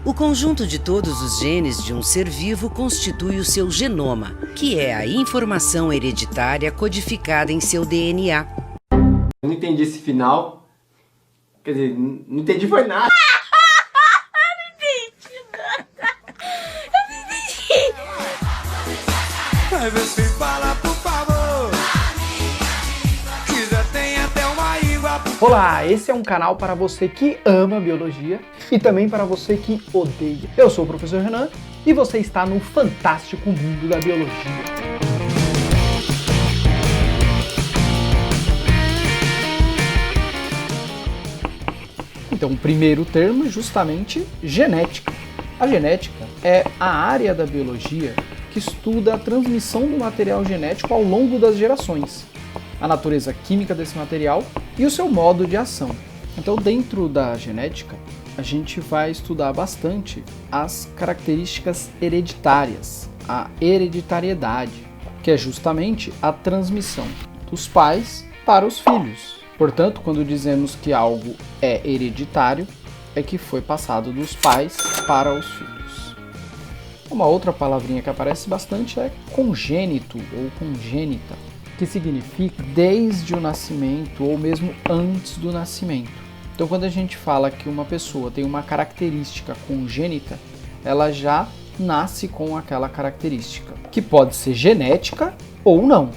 O conjunto de todos os genes de um ser vivo constitui o seu genoma, que é a informação hereditária codificada em seu DNA. Eu não entendi esse final. Quer dizer, não entendi foi nada. Vai ver se fala, por favor. Que já tem até uma íngua. Olá, esse é um canal para você que ama biologia e também para você que odeia. Eu sou o professor Renan e você está no fantástico mundo da biologia. Então, o primeiro termo é justamente genética. A genética é a área da biologia que estuda a transmissão do material genético ao longo das gerações, a natureza química desse material e o seu modo de ação. Então, dentro da genética, a gente vai estudar bastante as características hereditárias, a hereditariedade, que é justamente a transmissão dos pais para os filhos. Portanto, quando dizemos que algo é hereditário, é que foi passado dos pais para os filhos. Uma outra palavrinha que aparece bastante é congênito ou congênita, que significa desde o nascimento ou mesmo antes do nascimento. Então, quando a gente fala que uma pessoa tem uma característica congênita, ela já nasce com aquela característica, que pode ser genética ou não.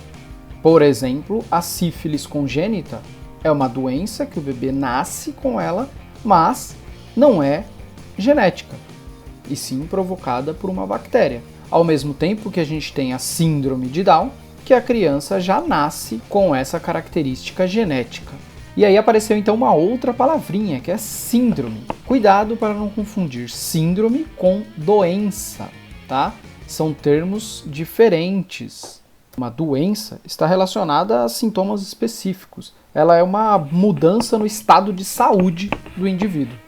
Por exemplo, a sífilis congênita é uma doença que o bebê nasce com ela, mas não é genética, e sim provocada por uma bactéria. Ao mesmo tempo que a gente tem a síndrome de Down, que a criança já nasce com essa característica genética. E aí apareceu então uma outra palavrinha, que é síndrome. Cuidado para não confundir síndrome com doença, tá? São termos diferentes. Uma doença está relacionada a sintomas específicos. Ela é uma mudança no estado de saúde do indivíduo.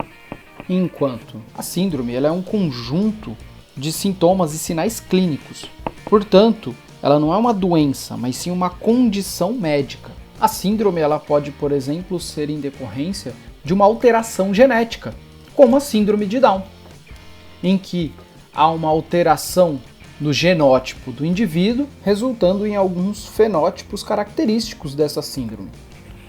Enquanto a síndrome ela é um conjunto de sintomas e sinais clínicos. Portanto, ela não é uma doença, mas sim uma condição médica. A síndrome ela pode, por exemplo, ser em decorrência de uma alteração genética, como a síndrome de Down, em que há uma alteração no genótipo do indivíduo, resultando em alguns fenótipos característicos dessa síndrome.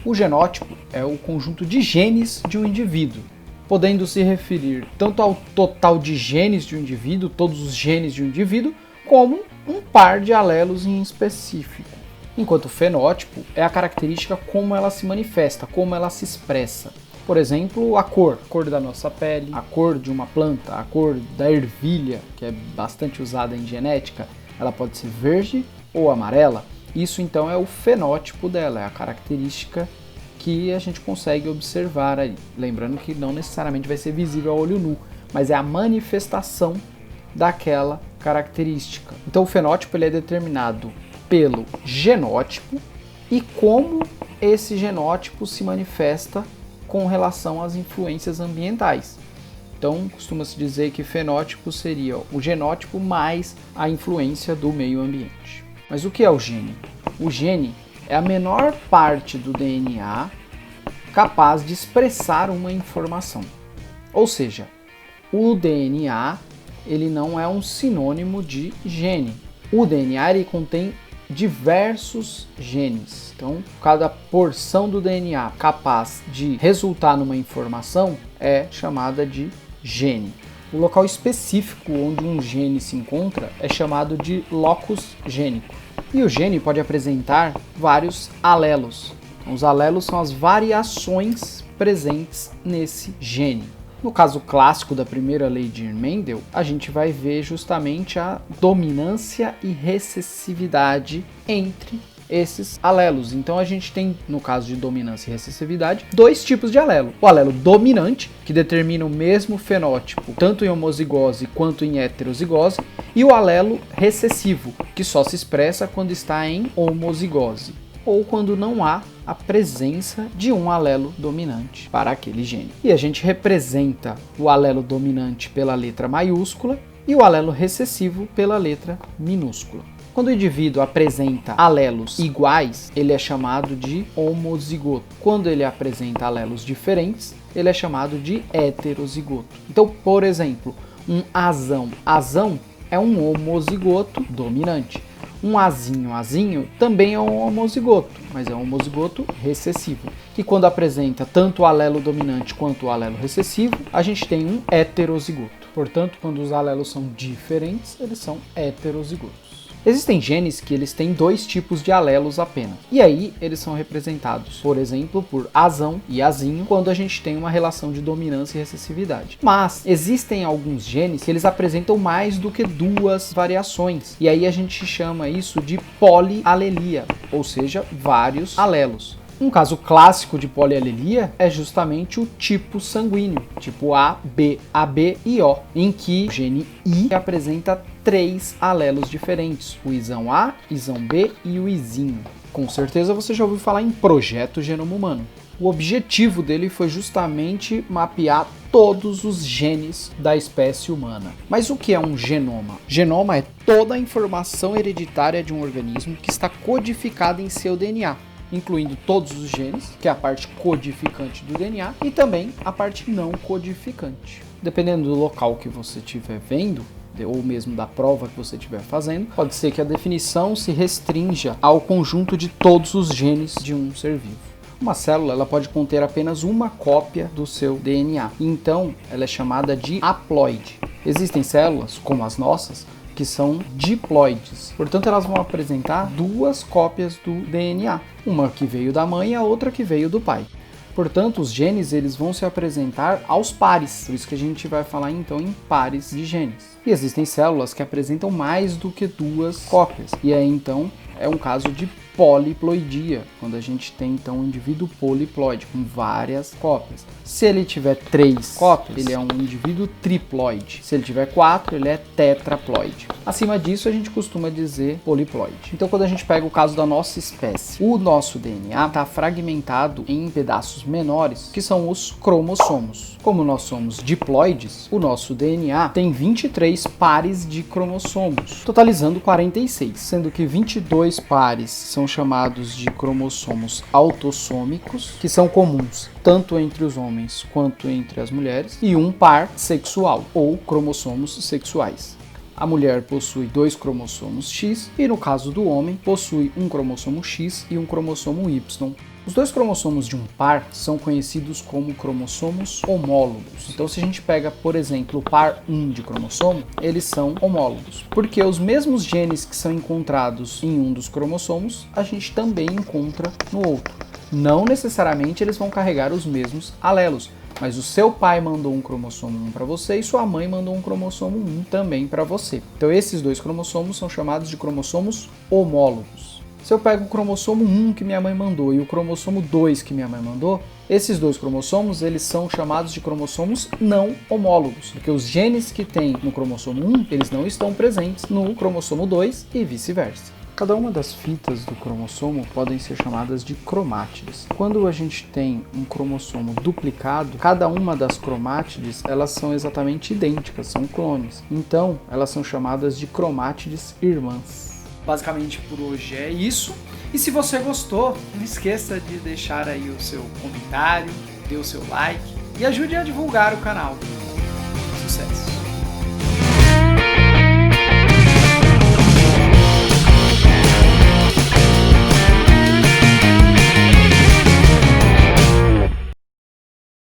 O genótipo é o conjunto de genes de um indivíduo, podendo se referir tanto ao total de genes de um indivíduo, todos os genes de um indivíduo, como um par de alelos em específico. Enquanto o fenótipo é a característica como ela se manifesta, como ela se expressa. Por exemplo, a cor da nossa pele, a cor de uma planta, a cor da ervilha, que é bastante usada em genética, ela pode ser verde ou amarela. Isso então é o fenótipo dela, é a característica que a gente consegue observar aí. Lembrando que não necessariamente vai ser visível a olho nu, mas é a manifestação daquela característica. Então o fenótipo ele é determinado pelo genótipo e como esse genótipo se manifesta com relação às influências ambientais. Então, costuma-se dizer que fenótipo seria o genótipo mais a influência do meio ambiente. Mas o que é o gene? O gene é a menor parte do DNA capaz de expressar uma informação. Ou seja, o DNA ele não é um sinônimo de gene. O DNA ele contém diversos genes. Então, cada porção do DNA capaz de resultar numa informação é chamada de gene. O local específico onde um gene se encontra é chamado de locus gênico. E o gene pode apresentar vários alelos. Então, os alelos são as variações presentes nesse gene. No caso clássico da primeira lei de Mendel, a gente vai ver justamente a dominância e recessividade entre esses alelos. Então a gente tem, no caso de dominância e recessividade, dois tipos de alelo. O alelo dominante, que determina o mesmo fenótipo, tanto em homozigose quanto em heterozigose, e o alelo recessivo, que só se expressa quando está em homozigose, ou quando não há a presença de um alelo dominante para aquele gene. E a gente representa o alelo dominante pela letra maiúscula e o alelo recessivo pela letra minúscula. Quando o indivíduo apresenta alelos iguais, ele é chamado de homozigoto. Quando ele apresenta alelos diferentes, ele é chamado de heterozigoto. Então, por exemplo, um azão. Azão é um homozigoto dominante. Um azinho também é um homozigoto, mas é um homozigoto recessivo, que quando apresenta tanto o alelo dominante quanto o alelo recessivo, a gente tem um heterozigoto. Portanto, quando os alelos são diferentes, eles são heterozigotos. Existem genes que eles têm 2 tipos de alelos apenas. E aí eles são representados, por exemplo, por azão e azinho, quando a gente tem uma relação de dominância e recessividade. Mas existem alguns genes que eles apresentam mais do que 2 variações. E aí a gente chama isso de polialelia, ou seja, vários alelos. Um caso clássico de polialelia é justamente o tipo sanguíneo, tipo A, B, AB e O, em que o gene I apresenta 3 alelos diferentes, o Izão A, Izão B e o Izinho. Com certeza você já ouviu falar em Projeto Genoma Humano. O objetivo dele foi justamente mapear todos os genes da espécie humana. Mas o que é um genoma? Genoma é toda a informação hereditária de um organismo que está codificada em seu DNA, incluindo todos os genes, que é a parte codificante do DNA, e também a parte não codificante. Dependendo do local que você estiver vendo, ou mesmo da prova que você estiver fazendo, pode ser que a definição se restrinja ao conjunto de todos os genes de um ser vivo. Uma célula ela pode conter apenas uma cópia do seu DNA, então ela é chamada de haploide. Existem células, como as nossas, que são diploides. Portanto, elas vão apresentar 2 cópias do DNA, uma que veio da mãe e a outra que veio do pai. Portanto, os genes eles vão se apresentar aos pares, por isso que a gente vai falar então em pares de genes. E existem células que apresentam mais do que 2 cópias, e aí então é um caso de poliploidia, quando a gente tem então um indivíduo poliploide com várias cópias. Se ele tiver 3 cópias, ele é um indivíduo triploide. Se ele tiver 4, ele é tetraploide. Acima disso, a gente costuma dizer poliploide. Então, quando a gente pega o caso da nossa espécie, o nosso DNA está fragmentado em pedaços menores, que são os cromossomos. Como nós somos diploides, o nosso DNA tem 23 pares de cromossomos, totalizando 46, sendo que 22 pares são chamados de cromossomos autossômicos, que são comuns tanto entre os homens quanto entre as mulheres, e um par sexual, ou cromossomos sexuais. A mulher possui 2 cromossomos X e, no caso do homem, possui um cromossomo X e um cromossomo Y. Os 2 cromossomos de um par são conhecidos como cromossomos homólogos. Então, se a gente pega, por exemplo, o par 1 de cromossomo, eles são homólogos, porque os mesmos genes que são encontrados em um dos cromossomos, a gente também encontra no outro. Não necessariamente eles vão carregar os mesmos alelos, mas o seu pai mandou um cromossomo 1 para você e sua mãe mandou um cromossomo 1 também para você. Então, esses 2 cromossomos são chamados de cromossomos homólogos. Se eu pego o cromossomo 1 que minha mãe mandou e o cromossomo 2 que minha mãe mandou, esses 2 cromossomos eles são chamados de cromossomos não homólogos, porque os genes que tem no cromossomo 1 eles não estão presentes no cromossomo 2 e vice-versa. Cada uma das fitas do cromossomo podem ser chamadas de cromátides. Quando a gente tem um cromossomo duplicado, cada uma das cromátides elas são exatamente idênticas, são clones. Então, elas são chamadas de cromátides irmãs. Basicamente por hoje é isso. E se você gostou, não esqueça de deixar aí o seu comentário, dê o seu like e ajude a divulgar o canal. Sucesso!